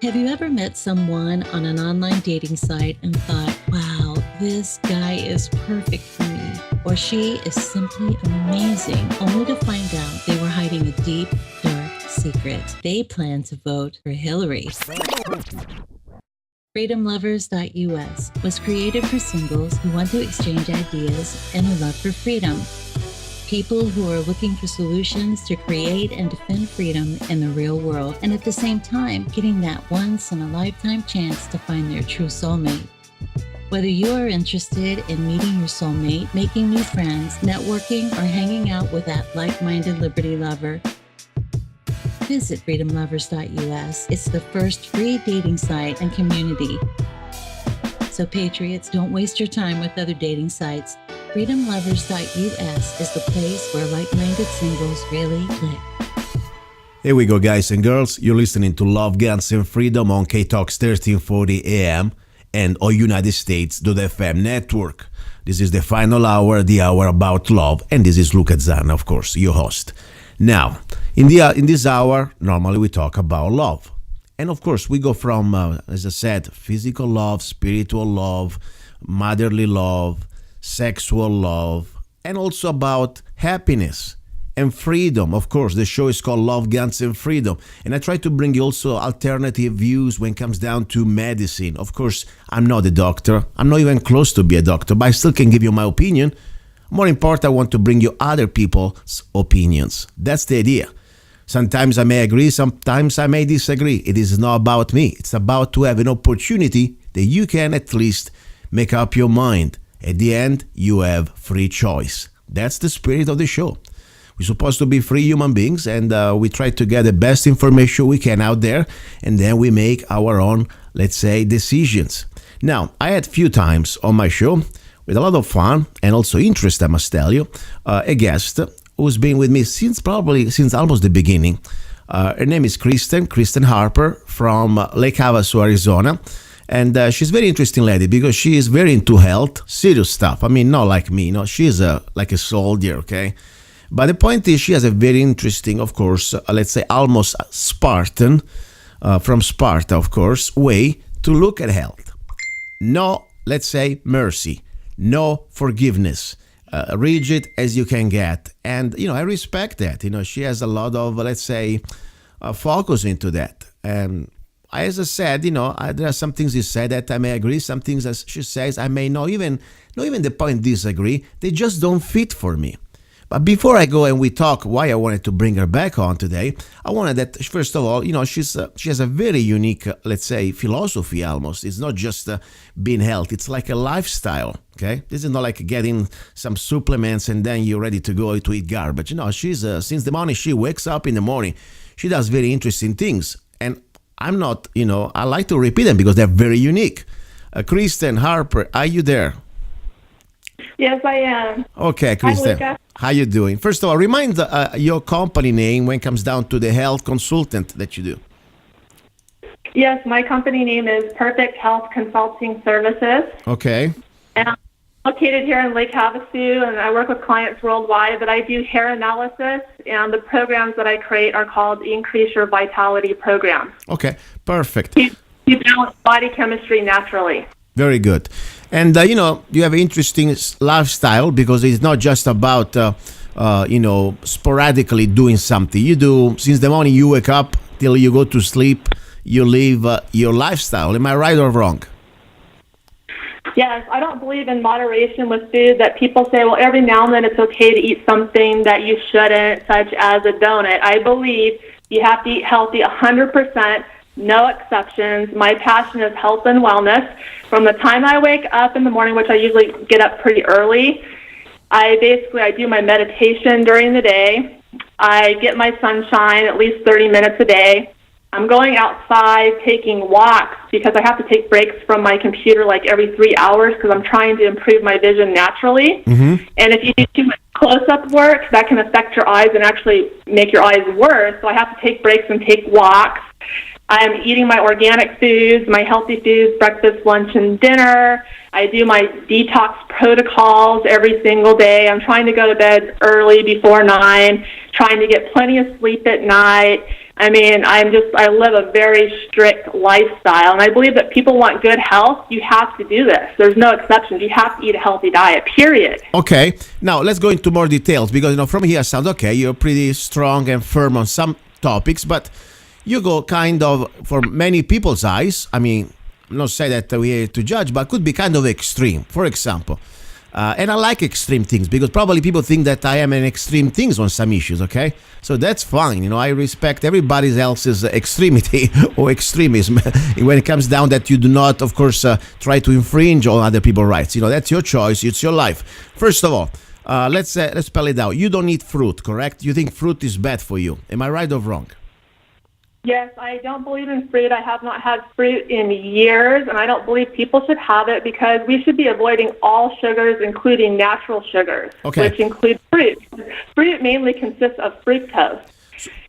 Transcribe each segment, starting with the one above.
Have you ever met someone on an online dating site and thought, wow, this guy is perfect for me, or she is simply amazing, only to find out they were hiding a deep, dark secret? They plan to vote for Hillary. FreedomLovers.us was created for singles who want to exchange ideas and a love for freedom. People who are looking for solutions to create and defend freedom in the real world, and at the same time, getting that once-in-a-lifetime chance to find their true soulmate. Whether you are interested in meeting your soulmate, making new friends, networking, or hanging out with that like-minded liberty lover, visit freedomlovers.us. It's the first free dating site and community. So patriots, don't waste your time with other dating sites. freedomlovers.us is the place where like-minded singles really click. Here we go, guys and girls. You're listening to Love, Guns, and Freedom on K-Talks 1340 AM and All United States.fm network. This is the final hour, the hour about love, and this is Luca Zanna, of course, your host. Now, in this hour, normally we talk about love. And of course, we go from, as I said, physical love, spiritual love, motherly love, sexual love, and also about happiness and freedom. Of course, the show is called Love, Guns, and Freedom. And I try to bring you also alternative views when it comes down to medicine. Of course, I'm not a doctor. I'm not even close to be a doctor, but I still can give you my opinion. More important, I want to bring you other people's opinions. That's the idea. Sometimes I may agree, sometimes I may disagree. It is not about me. It's about to have an opportunity that you can at least make up your mind. At the end, you have free choice. That's the spirit of the show. We're supposed to be free human beings, and we try to get the best information we can out there, and then we make our own, let's say, decisions. Now, I had a few times on my show, with a lot of fun and also interest, I must tell you, a guest who's been with me since almost the beginning. Her name is Kristen Harper from Lake Havasu, Arizona. And she's a very interesting lady because she is very into health, serious stuff. I mean, not like me, she's like a soldier, okay? But the point is she has a very interesting, of course, let's say almost Spartan, from Sparta, of course, way to look at health. No, let's say, mercy. No forgiveness. Rigid as you can get. And, I respect that. She has a lot of, let's say, focus into that. And as I said, there are some things you said that I may agree. Some things as she says I may not even the point disagree. They just don't fit for me. But before I go and we talk why I wanted to bring her back on today, I wanted that, first of all, she has a very unique, let's say, philosophy almost. It's not just being healthy. It's like a lifestyle, okay? This is not like getting some supplements and then you're ready to go to eat garbage. She's, since the morning she wakes up in the morning, she does very interesting things. And I'm not, I like to repeat them because they're very unique. Kristen Harper, are you there? Yes, I am. Okay, Kristen. Hi, Luca. How you doing? First of all, remind your company name when it comes down to the health consultant that you do. Yes, my company name is Perfect Health Consulting Services. Okay. And I'm located here in Lake Havasu, and I work with clients worldwide, but I do hair analysis, and the programs that I create are called Increase Your Vitality programs. Okay, perfect. You balance body chemistry naturally. Very good. And, you have an interesting lifestyle because it's not just about, sporadically doing something. You do, since the morning you wake up till you go to sleep, you live your lifestyle. Am I right or wrong? Yes, I don't believe in moderation with food, that people say, well, every now and then it's okay to eat something that you shouldn't, such as a donut. I believe you have to eat healthy 100%. No exceptions. My passion is health and wellness. From the time I wake up in the morning, which I usually get up pretty early, I do my meditation during the day. I get my sunshine at least 30 minutes a day. I'm going outside, taking walks, because I have to take breaks from my computer like every 3 hours because I'm trying to improve my vision naturally. Mm-hmm. And if you do too much close-up work, that can affect your eyes and actually make your eyes worse. So I have to take breaks and take walks. I'm eating my organic foods, my healthy foods, breakfast, lunch, and dinner. I do my detox protocols every single day. I'm trying to go to bed early before 9, trying to get plenty of sleep at night. I mean, I live a very strict lifestyle, and I believe that people want good health. You have to do this. There's no exceptions. You have to eat a healthy diet, period. Okay, now let's go into more details because from here sounds okay. You're pretty strong and firm on some topics, but you go kind of, for many people's eyes, I mean, I'm not saying that we're here to judge, but could be kind of extreme. For example, and I like extreme things because probably people think that I am an extreme things on some issues, okay? So that's fine. I respect everybody else's extremity or extremism when it comes down that you do not, of course, try to infringe on other people's rights. That's your choice. It's your life. First of all, let's spell it out. You don't eat fruit, correct? You think fruit is bad for you. Am I right or wrong? Yes, I don't believe in fruit. I have not had fruit in years, and I don't believe people should have it because we should be avoiding all sugars, including natural sugars, which include fruit. Fruit mainly consists of fructose,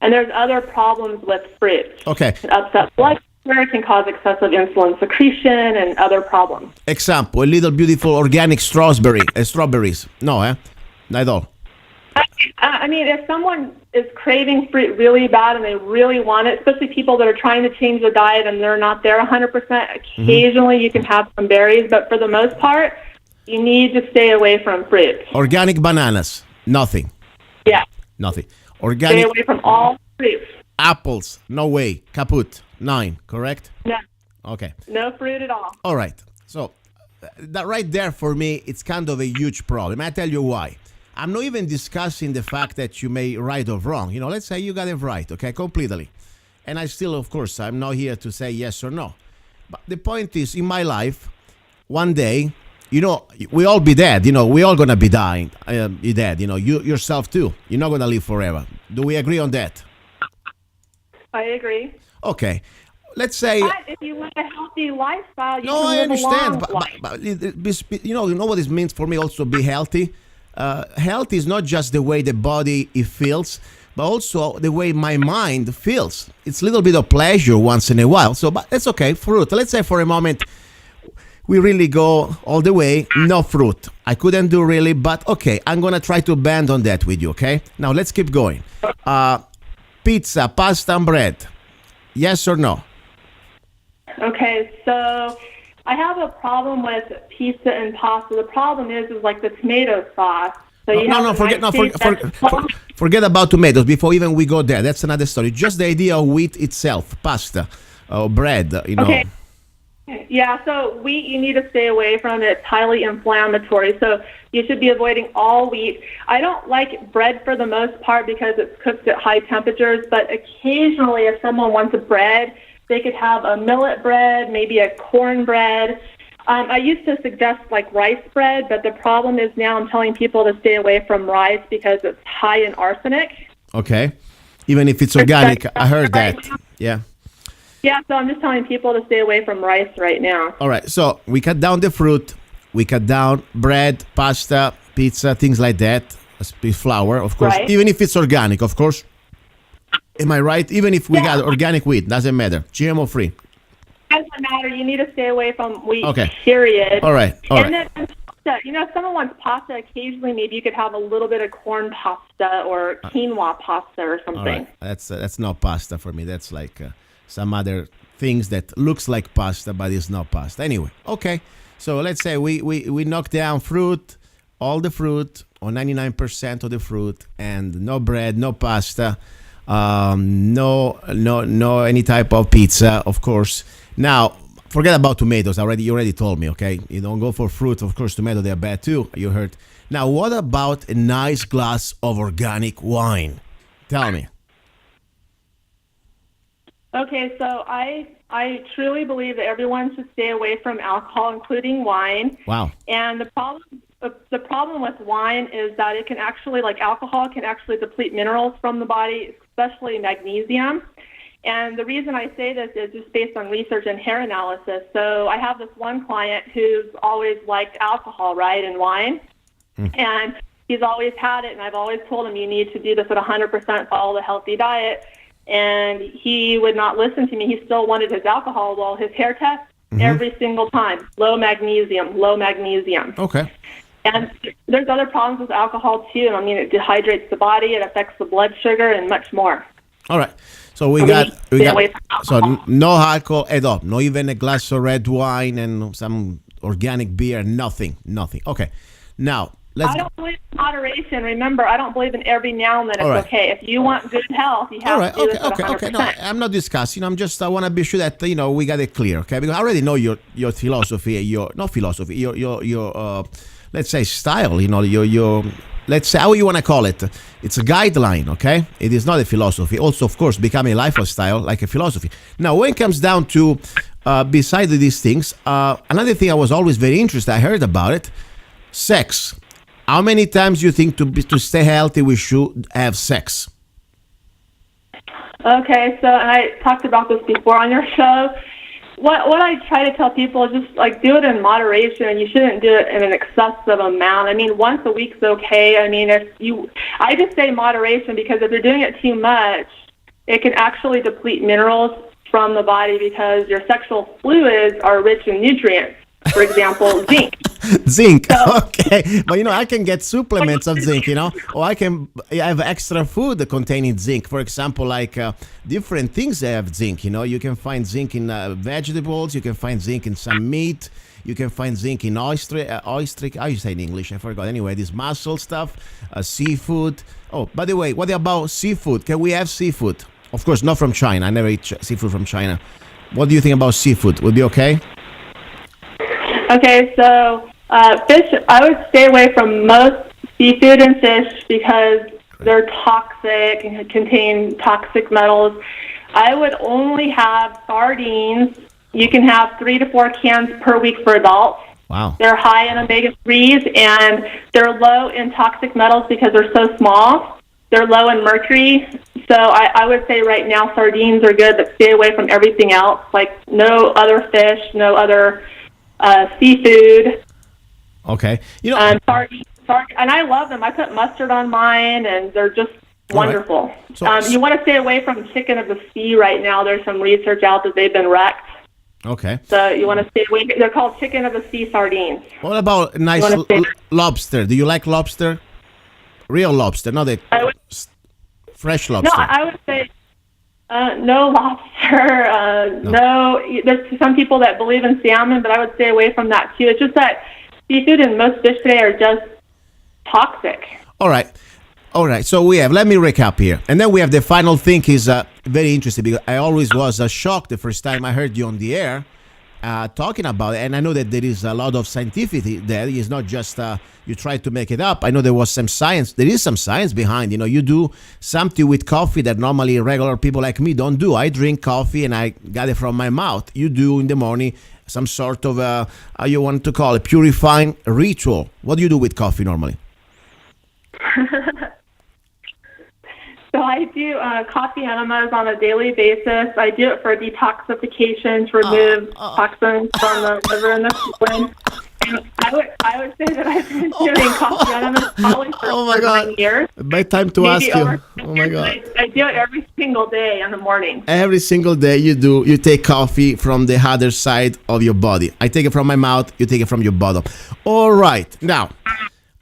and there's other problems with fruit. Okay. It upsets blood sugar, can cause excessive insulin secretion, and other problems. Example, a little beautiful organic strawberries. No, not at all. I mean, if someone is craving fruit really bad and they really want it, especially people that are trying to change their diet and they're not there 100%, occasionally you can have some berries, but for the most part, you need to stay away from fruit. Organic bananas, nothing. Yeah. Nothing. Organic. Stay away from all fruit. Apples, no way. Kaput, 9, correct? No. Okay. No fruit at all. All right. So that right there for me, it's kind of a huge problem. I tell you why. I'm not even discussing the fact that you may right or wrong. Let's say you got it right, okay, completely. And I still, of course, I'm not here to say yes or no. But the point is, in my life, one day, we all be dead. We all gonna be dying, be dead. You yourself too. You're not gonna live forever. Do we agree on that? I agree. Okay. Let's say. But if you live a healthy lifestyle, you no, can I live understand. a long life. But you know what this means for me also be healthy. Health is not just the way the body it feels, but also the way my mind feels. It's a little bit of pleasure once in a while. So, but that's okay. Fruit. Let's say for a moment we really go all the way. No fruit. I couldn't do really, but okay. I'm gonna try to bend on that with you. Okay. Now let's keep going. Pizza, pasta, and bread. Yes or no? Okay, so I have a problem with pizza and pasta. The problem is like the tomato sauce. So forget about tomatoes before even we go there. That's another story. Just the idea of wheat itself, pasta or bread, Okay. Yeah, so wheat you need to stay away from. It's highly inflammatory, so you should be avoiding all wheat. I don't like bread for the most part because it's cooked at high temperatures, but occasionally if someone wants a bread, they could have a millet bread, maybe a corn bread. I used to suggest like rice bread, but the problem is now I'm telling people to stay away from rice because it's high in arsenic. Okay. Even if it's organic, I heard that. Yeah. Yeah, so I'm just telling people to stay away from rice right now. All right. So we cut down the fruit. We cut down bread, pasta, pizza, things like that. Flour, of course. Right. Even if it's organic, of course. Am I right? Even if we got organic wheat, doesn't matter. GMO free. Doesn't matter. You need to stay away from wheat, Okay. period. All right. Then pasta. If someone wants pasta, occasionally maybe you could have a little bit of corn pasta or quinoa pasta or something. All right. That's not pasta for me. That's like some other things that looks like pasta, but it's not pasta. Anyway, okay. So let's say we knock down fruit, all the fruit, or 99% of the fruit, and no bread, no pasta. No any type of pizza, of course. Now forget about tomatoes. You already told me, okay? You don't go for fruit, of course. Tomato, they're bad too, you heard. Now what about a nice glass of organic wine? Tell me. Okay, so I truly believe that everyone should stay away from alcohol, including wine. Wow. And the problem with wine is that it can actually, like alcohol, can actually deplete minerals from the body, especially magnesium. And the reason I say this is just based on research and hair analysis. So I have this one client who's always liked alcohol, right, and wine. And he's always had it, and I've always told him you need to do this at 100%, follow the healthy diet. And he would not listen to me. He still wanted his alcohol. Well, his hair test, every single time, low magnesium. Okay. And there's other problems with alcohol, too. I mean, it dehydrates the body, it affects the blood sugar, and much more. All right. So we Stay got away from so alcohol. no alcohol at all. No even a glass of red wine and some organic beer. Nothing. Nothing. Okay. Now let's. I don't believe in moderation. Remember, I don't believe in every now and then it's All right. okay. If you want good health, you All have right. to do Okay. this at Okay. 100%. Okay. No, I'm not discussing. I want to be sure that we got it clear. Okay. Because I already know your philosophy. Your not philosophy. Your let's say style. Your let's say how you want to call it. It's a guideline. Okay. It is not a philosophy. Also, of course, becoming a lifestyle like a philosophy. Now, when it comes down to besides these things, another thing I was always very interested. I heard about it. Sex. How many times you think to stay healthy we should have sex? Okay, so and I talked about this before on your show. What I try to tell people is just like do it in moderation. You shouldn't do it in an excessive amount. I mean, once a week's okay. I mean, I just say moderation because if you're doing it too much, it can actually deplete minerals from the body because your sexual fluids are rich in nutrients. For example, zinc. Zinc. Okay. But I can get supplements of zinc, or I can have extra food containing zinc. For example, like different things have zinc, you can find zinc in vegetables, you can find zinc in some meat, you can find zinc in oyster, how you say in English? I forgot. Anyway, this mussel stuff, seafood. Oh, by the way, what about seafood? Can we have seafood? Of course, not from China. I never eat seafood from China. What do you think about seafood? Would be okay? Okay, so fish, I would stay away from most seafood and fish because they're toxic and contain toxic metals. I would only have sardines. You can have 3 to 4 cans per week for adults. Wow. They're high in omega-3s, and they're low in toxic metals because they're so small. They're low in mercury. So I would say right now sardines are good, but stay away from everything else, like no other fish, no other seafood. Okay. Sardines, and I love them. I put mustard on mine, and they're just wonderful. Right. So, you want to stay away from chicken of the sea right now. There's some research out that they've been wrecked. Okay. So you want to stay away. They're called chicken of the sea sardines. What about nice lobster? Do you like lobster? Real lobster, not the fresh lobster. No, I would say no lobster. No. There's some people that believe in salmon, but I would stay away from that too. It's just that seafood and most fish today are just toxic. All right. So let me recap here. And then we have the final thing is very interesting because I always was shocked the first time I heard you on the air talking about it. And I know that there is a lot of scientific there. It's not just you try to make it up. I know there was some science. There is some science behind. You do something with coffee that normally regular people like me don't do. I drink coffee and I got it from my mouth. You do in the morning some sort of, how you want to call it, purifying ritual. What do you do with coffee normally? So I do coffee enemas on a daily basis. I do it for detoxification to remove toxins from the liver and the colon. And I would say that I've been doing coffee enemas probably for 9 years. My time to ask you. Oh my God. I do it every single day in the morning. Every single day you take coffee from the other side of your body. I take it from my mouth, you take it from your bottom. All right. Now,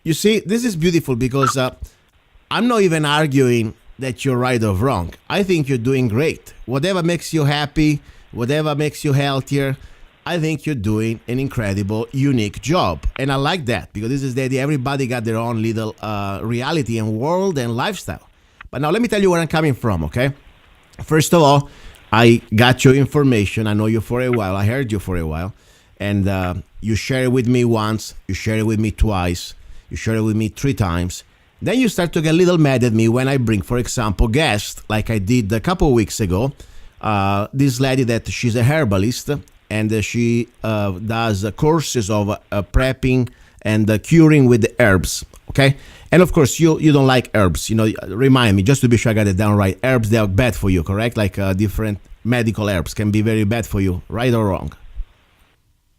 you see, this is beautiful because I'm not even arguing that you're right or wrong. I think you're doing great. Whatever makes you happy, whatever makes you healthier, I think you're doing an incredible, unique job. And I like that because this is the idea. Everybody got their own little reality and world and lifestyle. But now let me tell you where I'm coming from, okay? First of all, I got your information. I know you for a while. I heard you for a while. And you shared it with me once. You shared it with me twice. You shared it with me 3 times. Then you start to get a little mad at me when I bring, for example, guests, like I did a couple of weeks ago. This lady that she's a herbalist, and she does courses of prepping and curing with the herbs, okay? And of course, you don't like herbs. Remind me, just to be sure I got it down right. Herbs, they are bad for you, correct? Like different medical herbs can be very bad for you, right or wrong?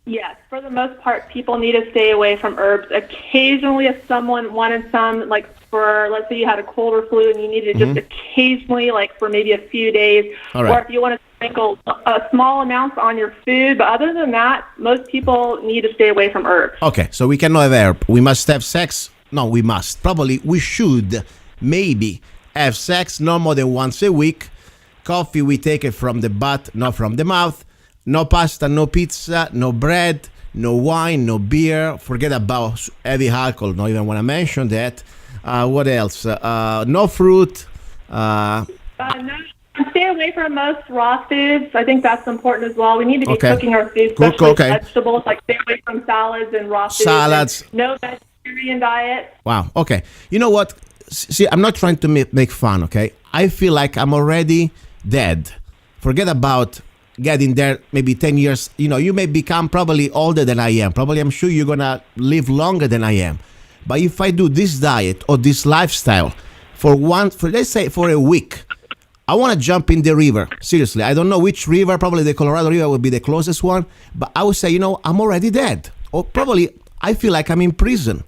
Yes, for the most part, people need to stay away from herbs. Occasionally, if someone wanted some, like for, let's say you had a cold or flu and you needed just occasionally, like for maybe a few days, or if you want to sprinkle small amounts on your food. But other than that, most people need to stay away from herbs. Okay, so we cannot have herb. We must have sex. No, we must. Probably we should maybe have sex no more than once a week. Coffee, we take it from the butt, not from the mouth. No pasta, no pizza, no bread, no wine, no beer. Forget about heavy alcohol. Don't even want to mention that. What else? No fruit. No, stay away from most raw foods. I think that's important as well. We need to be cooking our food, especially vegetables. Like stay away from salads and raw foods. Salads. No vegetarian diet. Wow. Okay. You know what? See, I'm not trying to make fun. Okay. I feel like I'm already dead. Forget about getting there. Maybe 10 years. You may become probably older than I am. Probably, I'm sure you're gonna live longer than I am. But if I do this diet or this lifestyle for let's say for a week, I want to jump in the river. Seriously, I don't know which river. Probably the Colorado River would be the closest one. But I would say, I'm already dead. Or probably I feel like I'm in prison.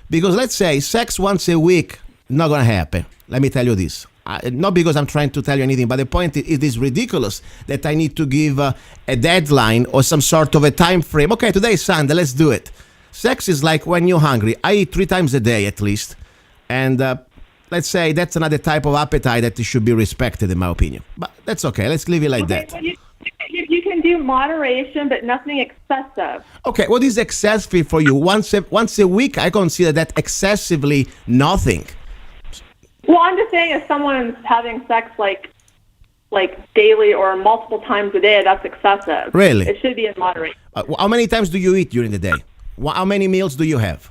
Because let's say sex once a week, not going to happen. Let me tell you this. Not because I'm trying to tell you anything, but the point is, it is ridiculous that I need to give a deadline or some sort of a time frame. Okay, today is Sunday, let's do it. Sex is like when you're hungry. I eat 3 times a day at least. And let's say that's another type of appetite that should be respected, in my opinion. But that's okay. Let's leave it like that. Well, you can do moderation, but nothing excessive. Okay, what is excessive for you? Once a week, I consider that excessively nothing. Well, I'm just saying if someone's having sex like daily or multiple times a day, that's excessive. Really? It should be in moderation. How many times do you eat during the day? How many meals do you have?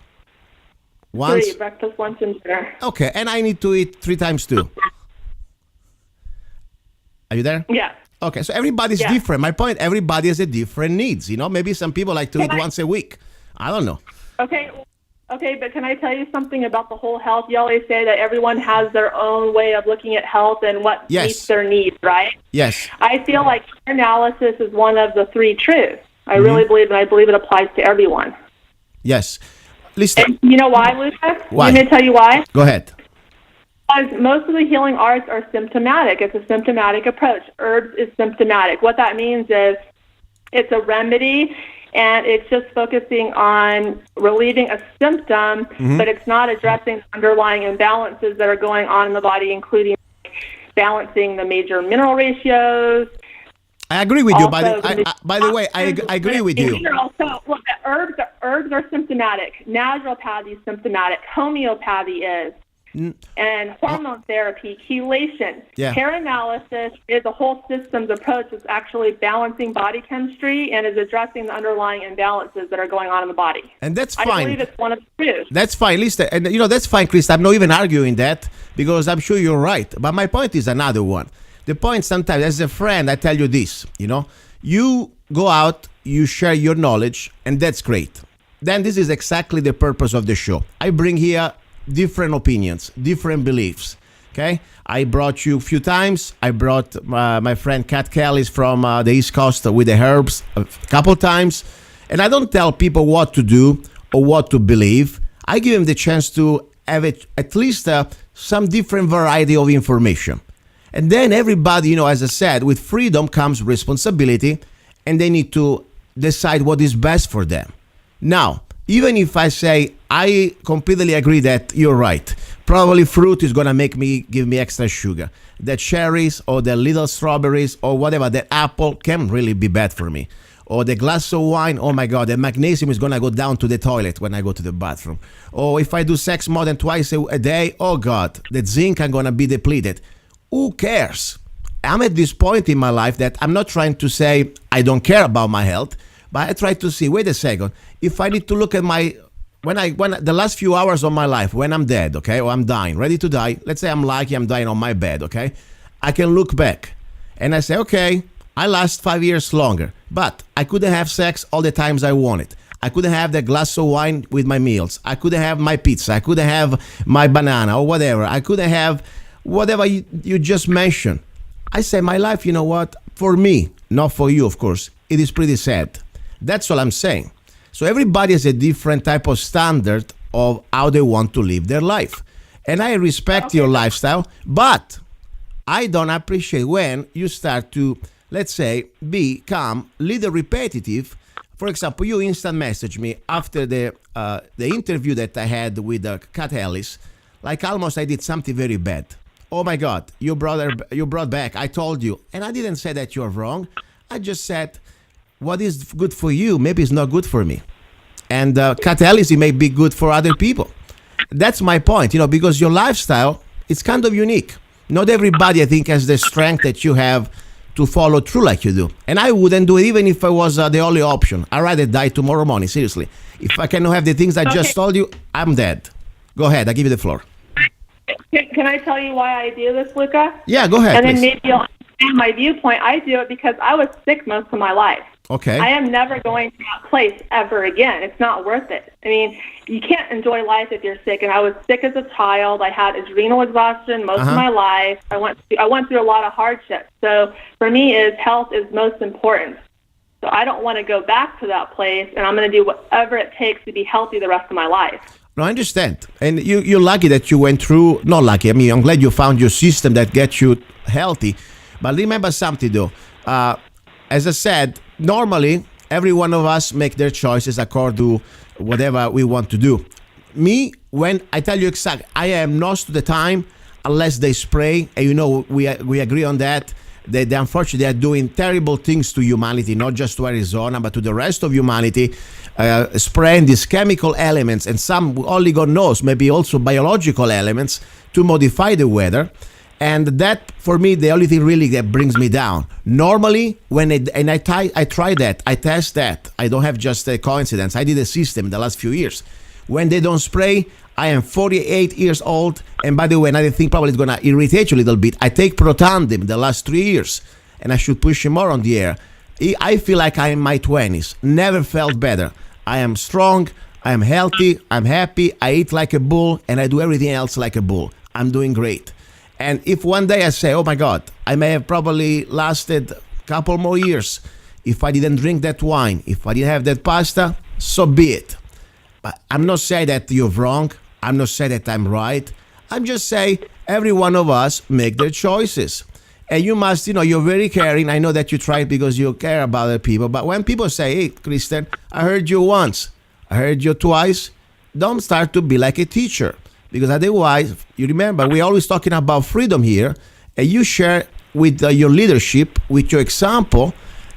Once? 3, breakfast, lunch, and dinner. Okay, and I need to eat 3 times too. Are you there? Yeah. Okay, so everybody's different. My point, everybody has a different needs. Maybe some people like to eat once a week. I don't know. Okay, but can I tell you something about the whole health? You always say that everyone has their own way of looking at health and what meets their needs, right? Yes. I feel like analysis is one of the 3 truths. I really believe, and I believe it applies to everyone. Yes. Listen. And you know why, Luca? Why? Let me tell you why. Go ahead. Because most of the healing arts are symptomatic. It's a symptomatic approach. Herbs is symptomatic. What that means is it's a remedy, and it's just focusing on relieving a symptom, but it's not addressing underlying imbalances that are going on in the body, including balancing the major mineral ratios. I agree with you. By the way, I agree with you. Also, look, herbs are symptomatic. Naturopathy is symptomatic. Homeopathy is. And hormone therapy, chelation. Hair analysis is a whole systems approach. It's actually balancing body chemistry and is addressing the underlying imbalances that are going on in the body. And that's fine. I believe it's one of the truths. That's fine, listen. And that's fine, Chris. I'm not even arguing that because I'm sure you're right. But my point is another one. The point sometimes, as a friend, I tell you this, you go out, you share your knowledge, and that's great. Then this is exactly the purpose of the show. I bring here different opinions, different beliefs, okay? I brought you a few times. I brought my friend Kat Kelly's from the East Coast with the herbs a couple times. And I don't tell people what to do or what to believe. I give them the chance to have at least some different variety of information. And then everybody, as I said, with freedom comes responsibility, and they need to decide what is best for them. Now, even if I say I completely agree that you're right, probably fruit is going to give me extra sugar. The cherries or the little strawberries or whatever, the apple can really be bad for me. Or the glass of wine, oh my God, the magnesium is going to go down to the toilet when I go to the bathroom. Or if I do sex more than twice a day, oh God, the zinc are going to be depleted. Who cares? I'm at this point in my life that I'm not trying to say I don't care about my health, but I try to see, wait a second, if I need to look at when the last few hours of my life, when I'm dead, okay, or I'm dying, ready to die, let's say I'm lucky, I'm dying on my bed, okay, I can look back and I say, okay, I last 5 years longer, but I couldn't have sex all the times I wanted. I couldn't have the glass of wine with my meals. I couldn't have my pizza. I couldn't have my banana or whatever. I couldn't have whatever you just mentioned. I say my life, you know what, for me, not for you, of course, it is pretty sad. That's all I'm saying. So everybody has a different type of standard of how they want to live their life. And I respect your lifestyle, but I don't appreciate when you start to, let's say, become a little repetitive. For example, you instant message me after the interview that I had with Kat Ellis, like almost I did something very bad. oh my God, you brought back. I told you, and I didn't say that you're wrong. I just said what is good for you maybe is not good for me, and catalysis may be good for other people. That's my point, because your lifestyle is kind of unique. Not everybody, I think, has the strength that you have to follow through like you do. And I wouldn't do it even if it was the only option. I'd rather die tomorrow morning, seriously. If I cannot have the things I just told you, I'm dead. Go ahead, I give you the floor. Can I tell you why I do this, Luca? Yeah, go ahead, And then please. maybe you'll understand my viewpoint. I do it because I was sick most of my life. Okay. I am never going to that place ever again. It's not worth it. I mean, you can't enjoy life if you're sick. And I was sick as a child. I had adrenal exhaustion most of my life. I went through a lot of hardships. So for me, health is most important. So I don't want to go back to that place, and I'm going to do whatever it takes to be healthy the rest of my life. No, I understand. And you're lucky that you went through, not lucky, I mean, I'm glad you found your system that gets you healthy. But remember something, though. As I said, normally, every one of us make their choices according to whatever we want to do. Me, when I tell you exactly, I am most of the time, unless they spray, and we agree on that. They unfortunately they are doing terrible things to humanity, not just to Arizona, but to the rest of humanity, spraying these chemical elements and some, only God knows, maybe also biological elements to modify the weather. And that, for me, the only thing really that brings me down. Normally, when I try that, I test that. I don't have just a coincidence. I did a system the last few years. When they don't spray, I am 48 years old. And by the way, another thing probably is going to irritate you a little bit. I take Protandim the last 3 years, and I should push him more on the air. I feel like I'm in my 20s. Never felt better. I am strong. I am healthy. I'm happy. I eat like a bull, and I do everything else like a bull. I'm doing great. And if one day I say, oh my God, I may have probably lasted a couple more years if I didn't drink that wine, if I didn't have that pasta, so be it. But I'm not saying that you're wrong. I'm not saying that I'm right. I'm just saying every one of us make their choices. And you must, you're very caring. I know that you try it because you care about other people. But when people say, hey, Kristen, I heard you once, I heard you twice, don't start to be like a teacher. Because otherwise, you remember, we're always talking about freedom here, and you share with your leadership, with your example,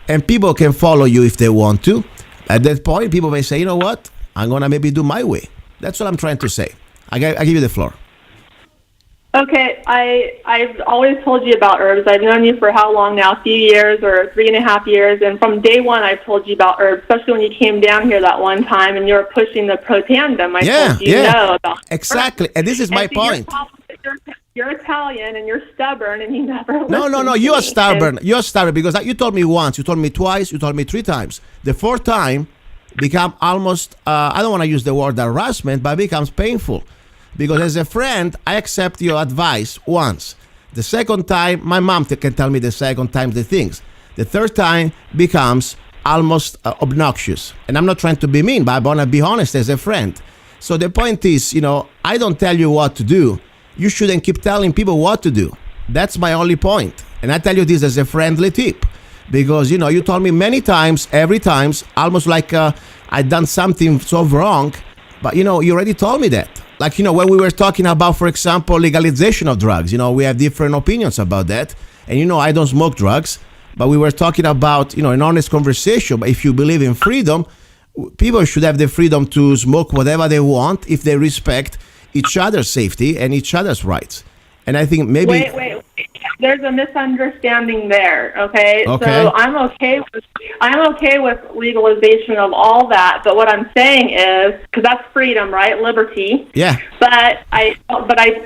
and people can follow you if they want to. At that point, people may say, you know what, I'm going to maybe do my way. That's what I'm trying to say. I give you the floor. Okay, I've always told you about herbs. I've known you for how long now? A few years or 3.5 years. And from day one, I've told you about herbs, especially when you came down here that one time and you were pushing the Protandim. I told you know about exactly. And this is my point. You're Italian and you're stubborn and you never listen. No. You are stubborn. You're stubborn because you told me once, you told me twice, you told me 3 times. The 4th time become almost, I don't want to use the word harassment, but it becomes painful. Because as a friend, I accept your advice once. The 2nd time, my mom can tell me the 2nd time the things. The 3rd time becomes almost obnoxious. And I'm not trying to be mean, but I want to be honest as a friend. So the point is, I don't tell you what to do. You shouldn't keep telling people what to do. That's my only point. And I tell you this as a friendly tip. Because, you told me many times, every time, almost like I'd done something so wrong. But, you already told me that. Like, when we were talking about, for example, legalization of drugs, we have different opinions about that. And, I don't smoke drugs, but we were talking about, an honest conversation. But if you believe in freedom, people should have the freedom to smoke whatever they want if they respect each other's safety and each other's rights. And I think maybe... Wait. There's a misunderstanding there, okay? So I'm okay with legalization of all that, but what I'm saying is, because that's freedom, right? Liberty. Yeah. But I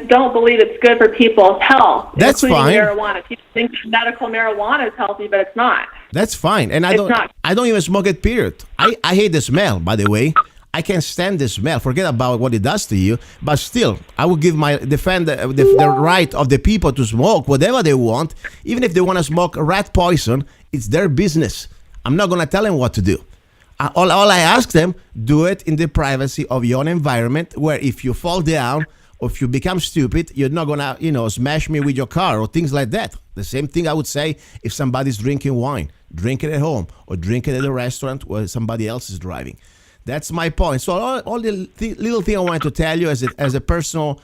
don't believe it's good for people's health. That's fine. Marijuana. People think medical marijuana is healthy, but it's not. That's fine. And I don't even smoke it, period. I hate the smell, by the way. I can't stand the smell. Forget about what it does to you. But still, I would defend the right of the people to smoke whatever they want. Even if they want to smoke rat poison, it's their business. I'm not going to tell them what to do. All I ask them, do it in the privacy of your own environment, where if you fall down or if you become stupid, you're not going to, smash me with your car or things like that. The same thing I would say if somebody's drinking wine. Drink it at home or drink it at a restaurant where somebody else is driving. That's my point. So all the little thing I wanted to tell you as a personal,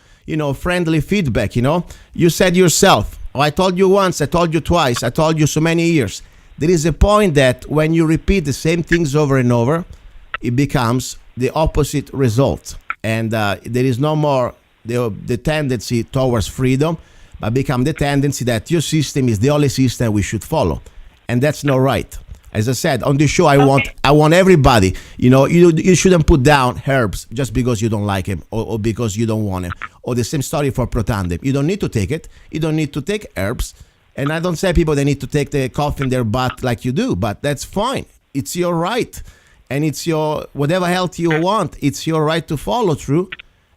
friendly feedback. You said yourself, I told you once, I told you twice, I told you so many years. There is a point that when you repeat the same things over and over, it becomes the opposite result. And there is no more the tendency towards freedom, but become the tendency that your system is the only system we should follow. And that's not right. As I said on the show, I want everybody. You shouldn't put down herbs just because you don't like them or because you don't want them. Or the same story for Protandim. You don't need to take it. You don't need to take herbs. And I don't say people they need to take the coffee in their butt like you do, but that's fine. It's your right, and it's your whatever health you want. It's your right to follow through.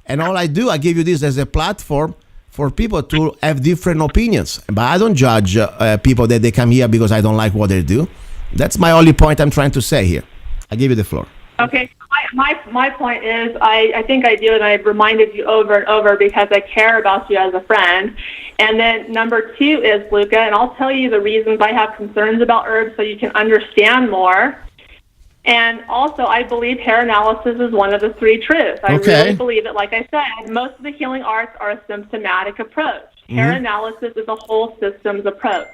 And all I do, I give you this as a platform for people to have different opinions. But I don't judge people that they come here because I don't like what they do. That's my only point I'm trying to say here. I give you the floor. Okay. My point is, I think I do, and I've reminded you over and over because I care about you as a friend. And then number two is, Luca, and I'll tell you the reasons I have concerns about herbs so you can understand more. And also, I believe hair analysis is one of the three truths. I really believe it. Like I said, most of the healing arts are a symptomatic approach. Hair analysis is a whole systems approach.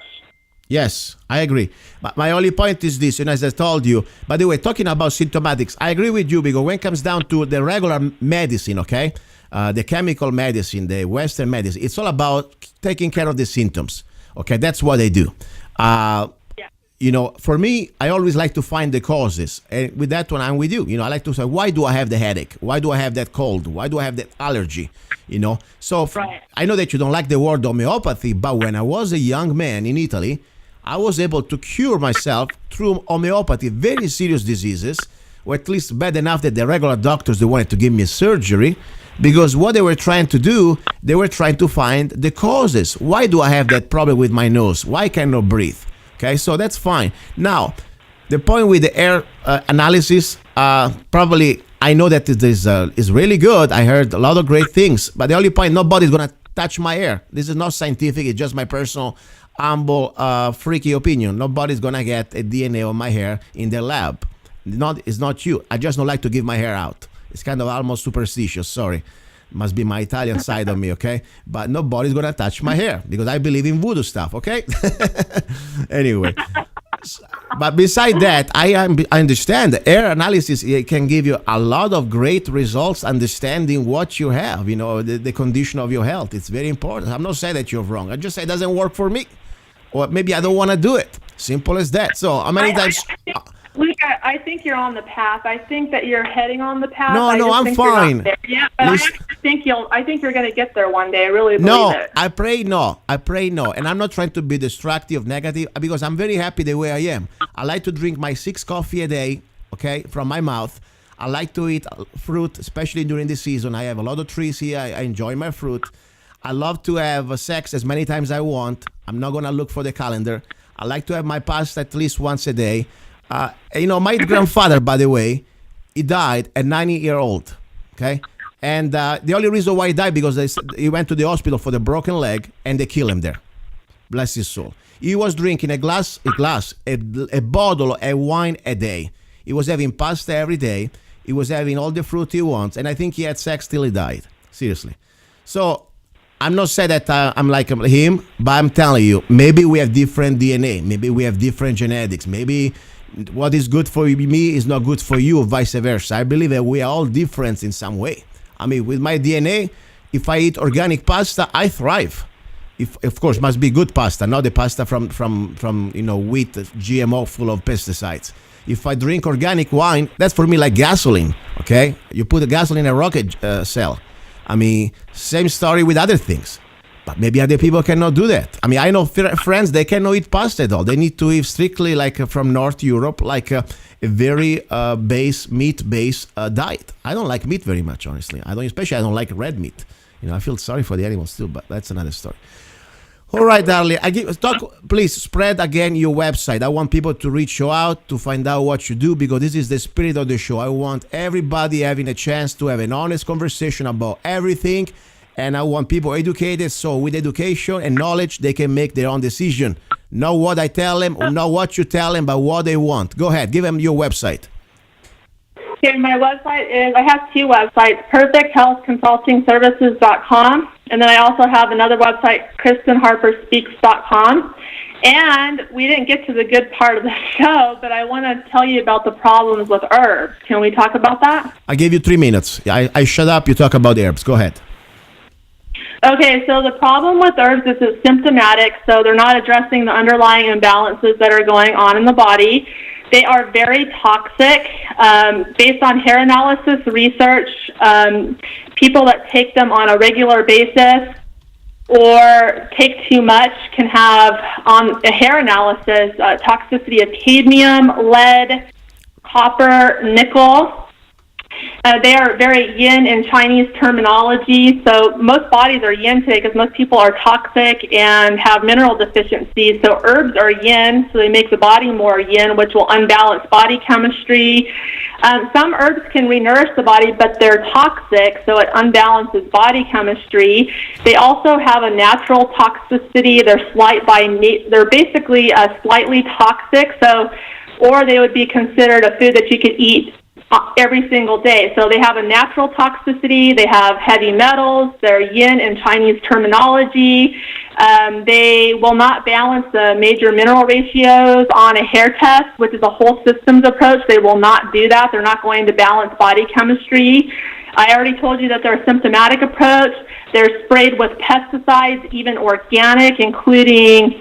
Yes, I agree. But my only point is this, and as I told you, by the way, talking about symptomatics, I agree with you because when it comes down to the regular medicine, okay, the chemical medicine, the Western medicine, it's all about taking care of the symptoms. Okay, that's what they do. For me, I always like to find the causes. And with that one, I'm with you. I like to say, why do I have the headache? Why do I have that cold? Why do I have that allergy? So I know that you don't like the word homeopathy, but when I was a young man in Italy, I was able to cure myself through homeopathy, very serious diseases, or at least bad enough that the regular doctors, they wanted to give me a surgery, because what they were trying to do, they were trying to find the causes. Why do I have that problem with my nose? Why I cannot breathe? Okay, so that's fine. Now, the point with the air analysis, probably I know that it is really good. I heard a lot of great things, but the only point, nobody's going to touch my hair. This is not scientific. It's just my personal, humble, freaky opinion. Nobody's going to get a DNA on my hair in the lab. It's not you. I just don't like to give my hair out. It's kind of almost superstitious. Sorry. Must be my Italian side of me, okay? But nobody's going to touch my hair because I believe in voodoo stuff, okay? Anyway. But beside that, I understand hair analysis, it can give you a lot of great results understanding what you have, the condition of your health. It's very important. I'm not saying that you're wrong. I just say it doesn't work for me. Or maybe I don't want to do it. Simple as that. So how many times... Luca, I think you're on the path. I think that you're heading on the path. No, I'm fine. Yeah, but I think you're going to get there one day. I really believe it. I pray no. And I'm not trying to be destructive, negative, because I'm very happy the way I am. I like to drink my 6 coffee a day, okay, from my mouth. I like to eat fruit, especially during the season. I have a lot of trees here. I enjoy my fruit. I love to have sex as many times as I want. I'm not going to look for the calendar. I like to have my pasta at least once a day. My grandfather, by the way, he died at 90-year-old. Okay, and the only reason why he died because he went to the hospital for the broken leg and they killed him there. Bless his soul. He was drinking a bottle of wine a day. He was having pasta every day. He was having all the fruit he wants, and I think he had sex till he died. Seriously. So I'm not saying that I'm like him, but I'm telling you, maybe we have different DNA. Maybe we have different genetics. Maybe what is good for me is not good for you, or vice versa. I believe that we are all different in some way. I mean, with my DNA, if I eat organic pasta, I thrive. Of course, must be good pasta, not the pasta from wheat, GMO full of pesticides. If I drink organic wine, that's for me like gasoline. Okay, you put the gasoline in a rocket cell. I mean, same story with other things. But maybe other people cannot do that. I mean, I know friends, they cannot eat pasta at all. They need to eat strictly like from North Europe, like a very meat-based diet. I don't like meat very much, honestly. I don't like red meat. I feel sorry for the animals too, but that's another story. All right, darling. Please spread again your website. I want people to reach you out to find out what you do because this is the spirit of the show. I want everybody having a chance to have an honest conversation about everything. And I want people educated, so with education and knowledge, they can make their own decision. Not what I tell them, or not what you tell them, but what they want. Go ahead, give them your website. Okay, my website is, I have two websites, perfecthealthconsultingservices.com, and then I also have another website, KristenHarperSpeaks.com. And we didn't get to the good part of the show, but I want to tell you about the problems with herbs. Can we talk about that? I gave you 3 minutes. I shut up. You talk about herbs. Go ahead. Okay, so the problem with herbs is it's symptomatic, so they're not addressing the underlying imbalances that are going on in the body. They are very toxic. Based on hair analysis research, people that take them on a regular basis or take too much can have, on a hair analysis, toxicity of cadmium, lead, copper, nickel. They are very yin in Chinese terminology, so most bodies are yin today because most people are toxic and have mineral deficiencies. So herbs are yin, so they make the body more yin, which will unbalance body chemistry. Some herbs can renourish the body, but they're toxic, so it unbalances body chemistry. They also have a natural toxicity. They're basically slightly toxic, or they would be considered a food that you could eat every single day. So they have a natural toxicity, they have heavy metals, they're yin in Chinese terminology. They will not balance the major mineral ratios on a hair test, which is a whole systems approach. They will not do that. They're not going to balance body chemistry. I already told you that they're a symptomatic approach. They're sprayed with pesticides, even organic, including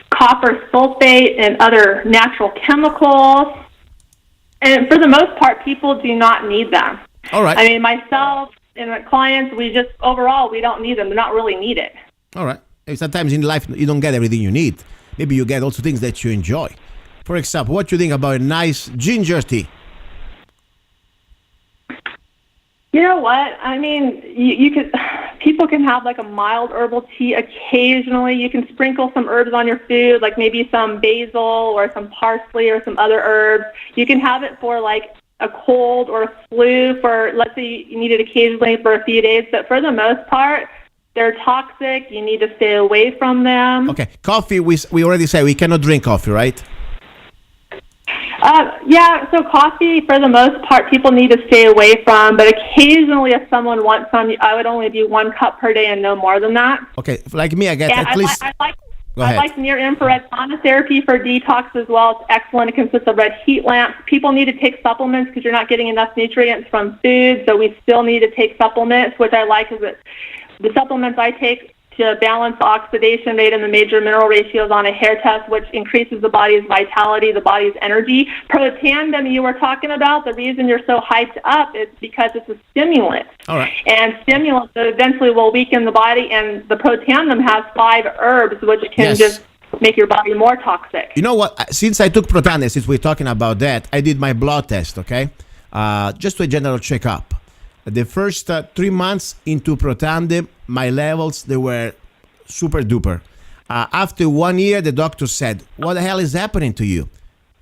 copper sulfate and other natural chemicals. And for the most part, people do not need them. All right. I mean, myself and my clients, we don't need them. They're not really needed. All right. Sometimes in life, you don't get everything you need. Maybe you get also things that you enjoy. For example, what do you think about a nice ginger tea? You know what? I mean, people can have like a mild herbal tea occasionally. You can sprinkle some herbs on your food, like maybe some basil or some parsley or some other herbs. You can have it for like a cold or a flu for, let's say you need it occasionally for a few days. But for the most part, they're toxic. You need to stay away from them. Okay. Coffee, we already said we cannot drink coffee, right? Yeah, so coffee, for the most part, people need to stay away from, but occasionally if someone wants some, I would only do 1 cup per day and no more than that. Okay, like me, I get at least... I like near-infrared sauna therapy for detox as well. It's excellent. It consists of red heat lamps. People need to take supplements because you're not getting enough nutrients from food, so we still need to take supplements, which I like is that the supplements I take to balance the oxidation rate and the major mineral ratios on a hair test, which increases the body's vitality, the body's energy. Protandim you were talking about, the reason you're so hyped up is because it's a stimulant. All right. And stimulants eventually will weaken the body, and the protandim has 5 herbs, which can just make your body more toxic. You know what? Since I took Protandim, since we're talking about that, I did my blood test, okay? Just to a general checkup. The first 3 months into Protandim, my levels, they were super duper. After 1 year, the doctor said, what the hell is happening to you?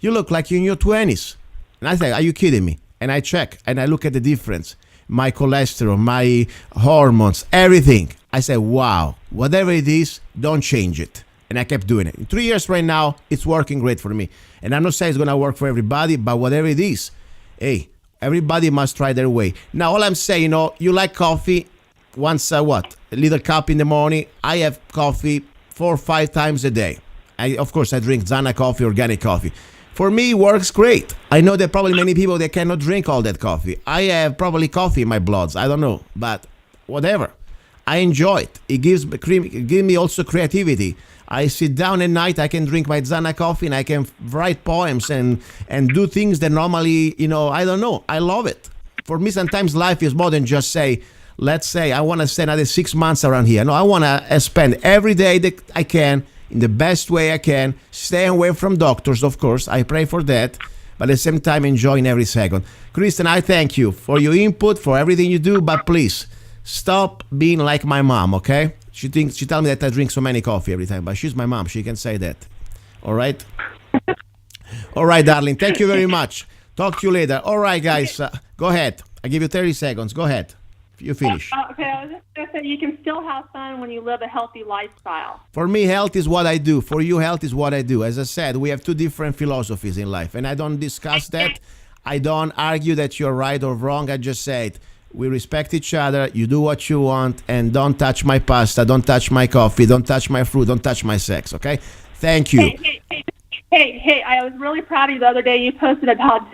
You look like you're in your 20s. And I said, are you kidding me? And I check and I look at the difference. My cholesterol, my hormones, everything. I said, wow, whatever it is, don't change it. And I kept doing it. In 3 years right now, it's working great for me. And I'm not saying it's going to work for everybody, but whatever it is, hey, everybody must try their way. Now, all I'm saying, you like coffee once, a little cup in the morning. I have coffee 4 or 5 times a day. Of course, I drink Zanna coffee, organic coffee. For me, it works great. I know there are probably many people that cannot drink all that coffee. I have probably coffee in my bloods. I don't know, but whatever. I enjoy it. It gives me also creativity. I sit down at night, I can drink my Zanna coffee and I can write poems and do things that normally, I don't know. I love it. For me, sometimes life is more than just let's say I want to stay another 6 months around here. No, I want to spend every day that I can in the best way I can, stay away from doctors, of course. I pray for that, but at the same time, enjoying every second. Kristen, I thank you for your input, for everything you do, but please stop being like my mom, okay? She tells me that I drink so many coffee every time, but she's my mom. She can say that. All right? All right, darling. Thank you very much. Talk to you later. All right, guys. Go ahead. I give you 30 seconds. Go ahead. You finish. Okay, I was just going to say you can still have fun when you live a healthy lifestyle. For me, health is what I do. For you, health is what I do. As I said, we have 2 different philosophies in life, and I don't discuss that. I don't argue that you're right or wrong. I just said we respect each other. You do what you want, and don't touch my pasta, don't touch my coffee, don't touch my fruit, don't touch my sex. Okay? Thank you. Hey, I was really proud of you the other day. You posted about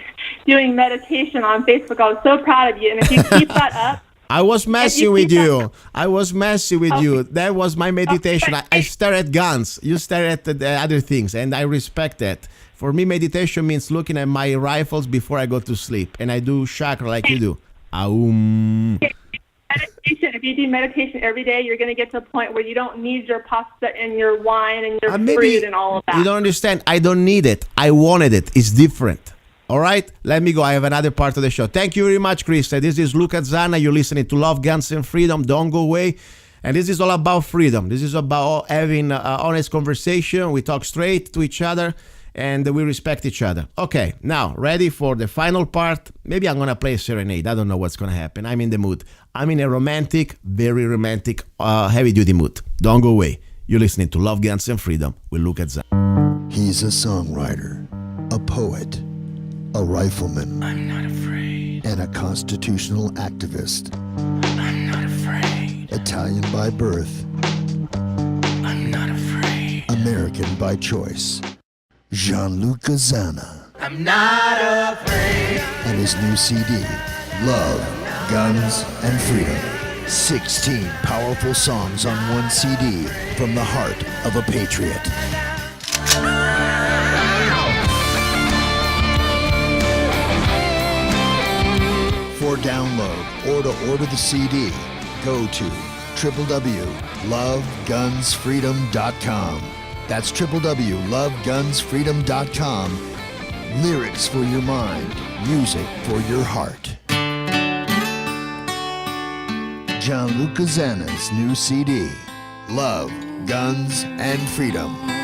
doing meditation on Facebook. I was so proud of you. And if you keep that up, I was messing with you. I was messing with you. That was my meditation. I stare at guns. You stare at the other things, and I respect that. For me, meditation means looking at my rifles before I go to sleep, and I do chakra like you do. Aum. Meditation. If you do meditation every day, you're going to get to a point where you don't need your pasta and your wine and your fruit and all of that. You don't understand. I don't need it. I wanted it. It's different. All right? Let me go. I have another part of the show. Thank you very much, Chris. This is Luca Zanna. You're listening to Love, Guns, and Freedom. Don't go away. And this is all about freedom. This is about having honest conversation. We talk straight to each other, and we respect each other. Okay, now, ready for the final part? Maybe I'm going to play a serenade. I don't know what's going to happen. I'm in the mood. I'm in a romantic, very romantic, heavy-duty mood. Don't go away. You're listening to Love, Guns, and Freedom with Luca Zanna. He's a songwriter, a poet, a rifleman. I'm not afraid. And a constitutional activist. I'm not afraid. Italian by birth. I'm not afraid. American by choice. Gianluca Zanna. I'm not afraid. And his new CD, Love, Guns, and Freedom. 16 powerful songs on one CD from the heart of a patriot. For download or to order the CD, go to www.lovegunsfreedom.com. That's www.lovegunsfreedom.com. Lyrics for your mind, music for your heart. Gianluca Zanna's new CD, Love, Guns, and Freedom.